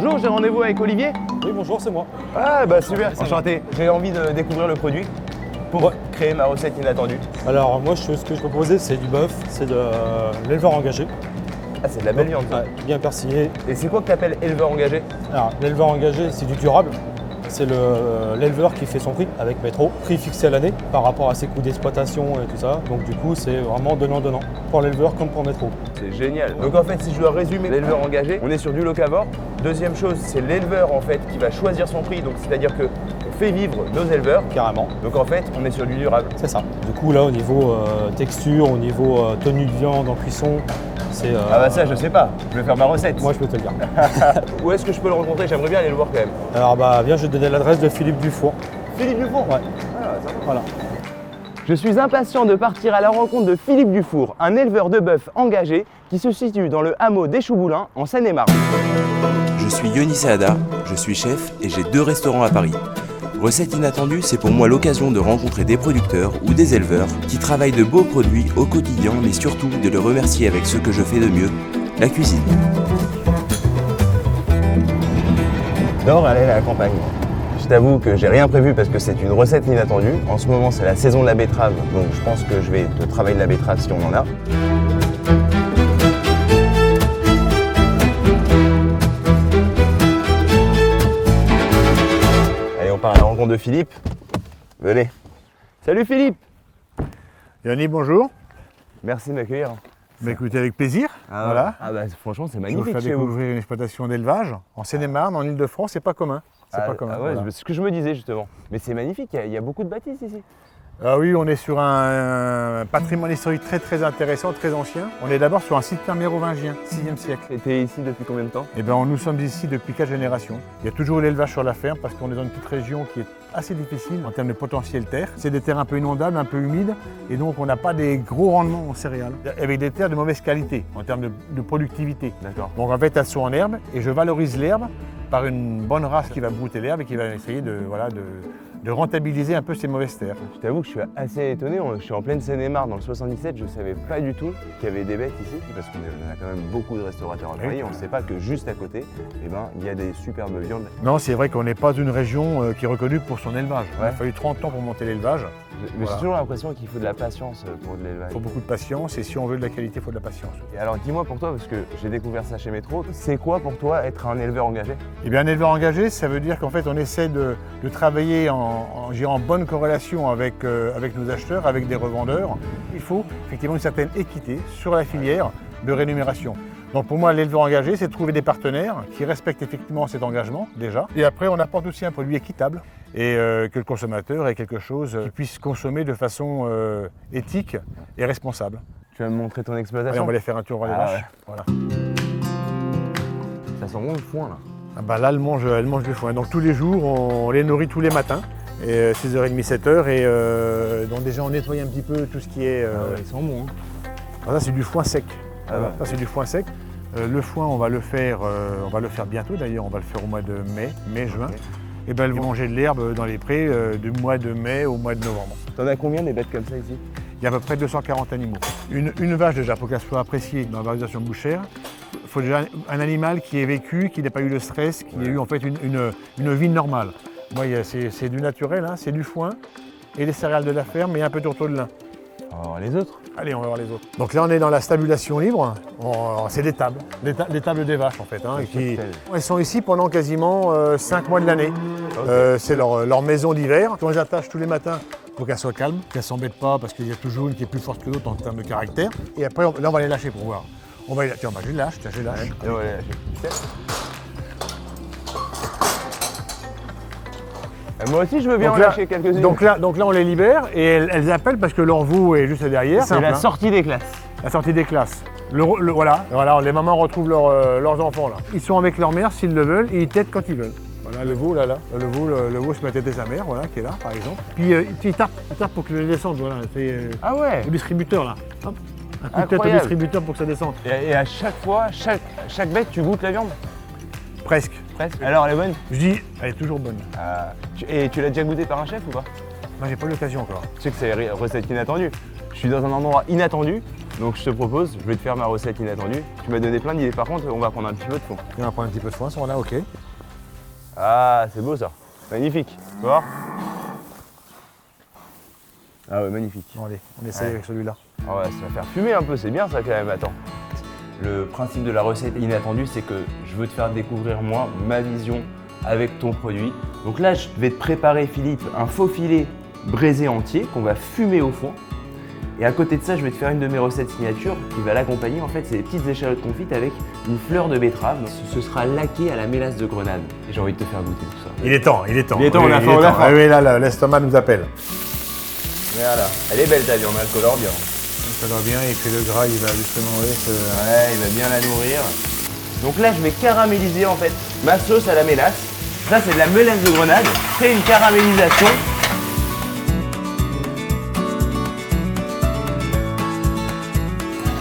Bonjour, j'ai rendez-vous avec Olivier. Oui, bonjour, c'est moi. Ah bah super, enchanté. J'ai envie de découvrir le produit pour créer ma recette inattendue. Alors moi, ce que je proposais, c'est du bœuf, c'est de l'éleveur engagé. Ah, c'est de la belle viande ça. Ouais, bien persillé. Et c'est quoi que t'appelles éleveur engagé? Alors l'éleveur engagé, c'est du durable. C'est l'éleveur qui fait son prix avec Métro, prix fixé à l'année par rapport à ses coûts d'exploitation et tout ça. Donc du coup, c'est vraiment donnant-donnant pour l'éleveur comme pour Métro. C'est génial. Donc en fait, si je dois résumer l'éleveur engagé, on est sur du locavore. Deuxième chose, c'est l'éleveur en fait qui va choisir son prix. Donc c'est-à-dire que on fait vivre nos éleveurs. Carrément. Donc en fait, on est sur du durable. C'est ça. Du coup là, au niveau texture, au niveau tenue de viande en cuisson, c'est... Ah bah ça, je sais pas. Je vais faire ma recette. Moi, je peux te le dire. Où est-ce que je peux le rencontrer? J'aimerais bien aller le voir quand même. Alors bah viens, je vais te donner l'adresse de Philippe Dufour. Philippe Dufour? Ouais. Ah, ça va. Voilà. Je suis impatient de partir à la rencontre de Philippe Dufour, un éleveur de bœuf engagé qui se situe dans le hameau d'Échouboulin, en Seine-et-Marne. Je suis Yoni Saada, je suis chef et j'ai 2 restaurants à Paris. Recette inattendue, c'est pour moi l'occasion de rencontrer des producteurs ou des éleveurs qui travaillent de beaux produits au quotidien, mais surtout de les remercier avec ce que je fais de mieux, la cuisine. J'adore aller à la campagne. Je t'avoue que j'ai rien prévu parce que c'est une recette inattendue. En ce moment, c'est la saison de la betterave, donc je pense que je vais te travailler de la betterave si on en a. Allez, on part à la rencontre de Philippe. Venez. Salut Philippe. Yannick, bonjour. Merci de m'accueillir. Bah, écoutez, avec plaisir. Ah, Voilà. Ah bah franchement, c'est Je vais magnifique vous faire chez vous. découvrir une exploitation d'élevage en Seine-et-Marne, en Ile-de-France. C'est pas commun. C'est Ah, pas commun. ah ouais, voilà. c'est ce que je me disais justement. Mais c'est magnifique, il y a beaucoup de bâtisses ici. Ah oui, on est sur un patrimoine historique très intéressant, très ancien. On est d'abord sur un site mérovingien, 6e siècle. Et t'es ici depuis combien de temps? Et ben, nous sommes ici depuis 4 générations. Il y a toujours l'élevage sur la ferme parce qu'on est dans une petite région qui est assez difficile en termes de potentiel terre. C'est des terres un peu inondables, un peu humides, et donc on n'a pas des gros rendements en céréales, avec des terres de mauvaise qualité en termes de productivité. D'accord. Donc en fait, elles sont en herbe, et je valorise l'herbe par une bonne race qui va brouter l'herbe et qui va essayer de rentabiliser un peu ces mauvaises terres. Je t'avoue que je suis assez étonné, je suis en pleine Seine-et-Marne dans le 77, je ne savais pas du tout qu'il y avait des bêtes ici, parce qu'on a quand même beaucoup de restaurateurs à Paris, on ne sait pas que juste à côté, eh ben, il y a des superbes viandes. Non, c'est vrai qu'on n'est pas une région qui est reconnue pour son élevage. Il Ouais. a fallu 30 ans pour monter l'élevage. Mais Voilà. j'ai toujours l'impression qu'il faut de la patience pour de l'élevage. Il faut beaucoup de patience, et si on veut de la qualité, il faut de la patience. Et alors dis-moi pour toi, parce que j'ai découvert ça chez Métro, c'est quoi pour toi être un éleveur engagé? Eh bien, un éleveur engagé, ça veut dire qu'en fait, on essaie de travailler en bonne corrélation avec nos acheteurs, avec des revendeurs. Il faut effectivement une certaine équité sur la filière de rémunération. Donc pour moi, l'éleveur engagé, c'est de trouver des partenaires qui respectent effectivement cet engagement déjà. Et après, on apporte aussi un produit équitable et que le consommateur ait quelque chose qu'il puisse consommer de façon éthique et responsable. Tu vas me montrer ton Allez, exploitation? on va aller faire un tour voir les Ah vaches. ouais. Voilà. Ça sent bon le foin là. Ah bah là, elle mange le foin. Donc tous les jours, on les nourrit tous les matins. Et 6h30, 7h. Et donc déjà, on nettoie un petit peu tout ce qui est... Ils sont bons. Hein. Ça, c'est du foin sec. Ah Voilà, ouais. ça, c'est du foin sec. Le foin, on va le faire bientôt d'ailleurs. On va le faire au mois de mai-juin. Ok. Et ben, elles vont manger de l'herbe dans les prés du mois de mai au mois de novembre. T'en as combien des bêtes comme ça ici? Il y a à peu près 240 animaux. Une vache, déjà, pour qu'elle soit appréciée dans la valorisation bouchère, il faut déjà un animal qui ait vécu, qui n'ait pas eu de stress, qui ait eu en fait une vie normale. Moi, c'est du naturel, hein, c'est du foin et des céréales de la ferme et un peu de tourteau de lin. On va voir les autres. Allez, on va voir les autres. Donc là, on est dans la stabulation libre. C'est des tables, les tables des vaches en fait. Hein, elles sont ici pendant quasiment 5 mois de l'année. C'est leur maison d'hiver. On les attache tous les matins pour qu'elles soient calmes, qu'elles ne s'embêtent pas parce qu'il y a toujours une qui est plus forte que l'autre en termes de caractère. Et après, là, on va les lâcher pour voir. Tiens, je les lâche, je les lâche. Et on va les lâcher. Moi aussi, je veux bien en lâcher quelques-unes. Donc là, on les libère et elles appellent parce que leur veau est juste derrière. c'est la sortie des classes. La sortie des classes. Voilà, les mamans retrouvent leurs enfants là. Ils sont avec leur mère s'ils le veulent et ils têtent quand ils veulent. Voilà, le veau là. Le veau se met à têter sa mère, voilà, qui est là par exemple. Puis il tape pour que le descende, voilà. C'est Ah ouais. le distributeur là. Hop. Un coup de tête au Incroyable. distributeur pour que ça descende. Et à chaque fois, chaque bête, tu goûtes la viande? Presque. Presque. Alors, elle est bonne? Je dis, elle est toujours bonne. Et tu l'as déjà goûté par un chef ou pas? Moi j'ai pas eu l'occasion encore. Tu sais que c'est recette inattendue. Je suis dans un endroit inattendu, Donc je te propose, je vais te faire ma recette inattendue. Tu m'as donné plein d'idées. Par contre, on va prendre un petit peu de fond. On va prendre un petit peu de foin, ça là, ok. Ah, c'est beau ça. Magnifique. Tu vois? Ah ouais, magnifique. Bon allez, on essaye avec celui-là. Ah ouais, ça va faire fumer un peu, c'est bien ça quand même. Attends. Le principe de la recette inattendue, c'est que je veux te faire découvrir moi, ma vision avec ton produit. Donc là, je vais te préparer, Philippe, un faux filet braisé entier qu'on va fumer au foin. Et à côté de ça, je vais te faire une de mes recettes signature qui va l'accompagner. En fait, c'est des petites échalotes confites avec une fleur de betterave. Ce sera laqué à la mélasse de grenade. Et j'ai envie de te faire goûter tout ça. Il est temps, il est temps. Il est temps, Oui, on a il faim, est on a temps. faim. Ah oui, là, l'estomac nous appelle. Voilà. Elle est belle ta viande, elle colore bien. Ça va bien et puis le gras, il va justement Ouais, il va bien la nourrir. Donc là, je vais caraméliser en fait ma sauce à la mélasse. Ça, c'est de la mélasse de grenade. Je fais une caramélisation.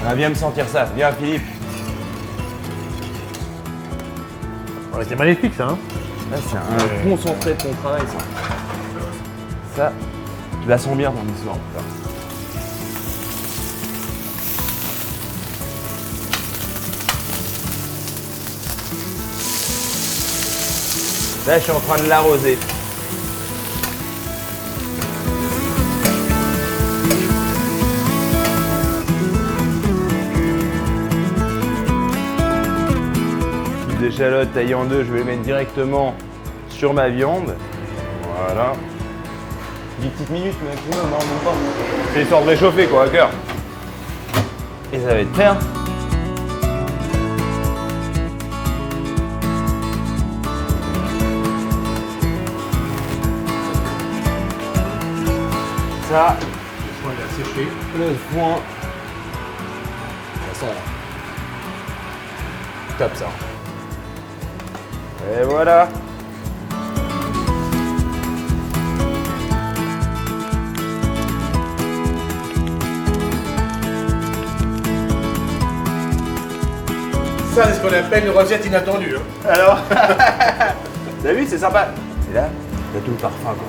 Ah, viens me sentir ça. Viens, Philippe. C'est magnifique ça, hein. Là, c'est un concentré de ton travail, ça. Ça, je la sens bien ton histoire. Là, je suis en train de l'arroser. Des échalotes taillées en deux, je vais les mettre directement sur ma viande. Voilà. 10 petites minutes maximum, hein, même pas. C'est histoire de réchauffer quoi, à cœur. Et ça va être prêt, hein. Ça, Le foin il a séché. le foin. Ça sent top ça. Et voilà. Ça, c'est ce qu'on appelle une recette inattendue. Hein. Alors, t'as vu, c'est sympa. Et là, t'as tout le parfum quoi.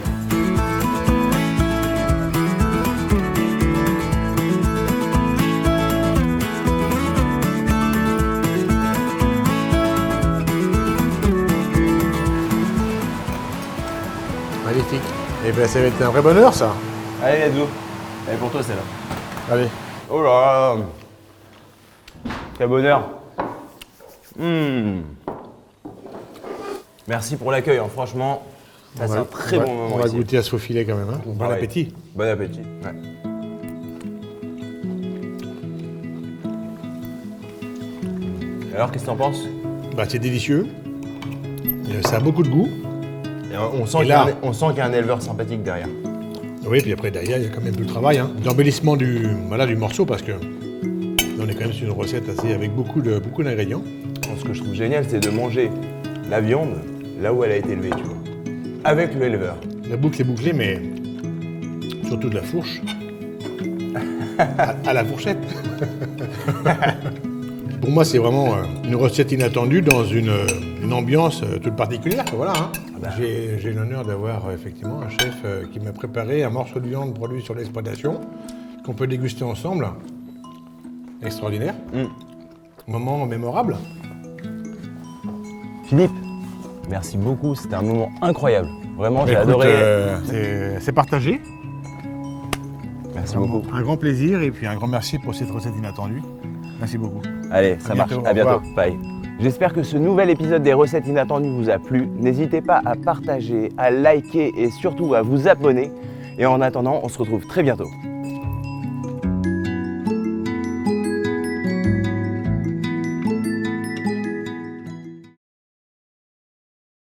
Magnifique. Et bien ça va être un vrai bonheur ça. Allez, let's go. Allez, pour toi, celle-là. Allez. Oh là là. Quel bonheur. Merci pour l'accueil, hein. Franchement. Ça, c'est un très bon moment. On va ici. goûter à ce faux filet quand même. Hein. Bon Pareil. appétit. Bon appétit. Ouais. Alors, qu'est-ce que t'en penses? Bah, c'est délicieux. Ça a beaucoup de goût. Et on sent Et qu'il y a là- on sent qu'il y a un éleveur sympathique derrière. Oui, puis après derrière, il y a quand même du travail. Hein. D'embellissement du morceau parce que on est quand même sur une recette assez avec beaucoup d'ingrédients. Ce que je trouve génial, c'est de manger la viande là où elle a été élevée, tu vois. Avec l'éleveur. La boucle est bouclée, mais surtout de la fourche. à la fourchette. Pour moi, c'est vraiment une recette inattendue dans une ambiance toute particulière. Voilà, hein. J'ai l'honneur d'avoir effectivement un chef qui m'a préparé un morceau de viande produit sur l'exploitation qu'on peut déguster ensemble. Extraordinaire. Moment mémorable. Philippe, merci beaucoup, c'était un moment incroyable. Vraiment, j'ai Écoute, adoré. c'est partagé. Merci beaucoup. Un grand plaisir et puis un grand merci pour cette recette inattendue. Merci beaucoup. Allez, ça marche. bientôt, À au bientôt. revoir. Bye. J'espère que ce nouvel épisode des recettes inattendues vous a plu. N'hésitez pas à partager, à liker et surtout à vous abonner. Et en attendant, on se retrouve très bientôt.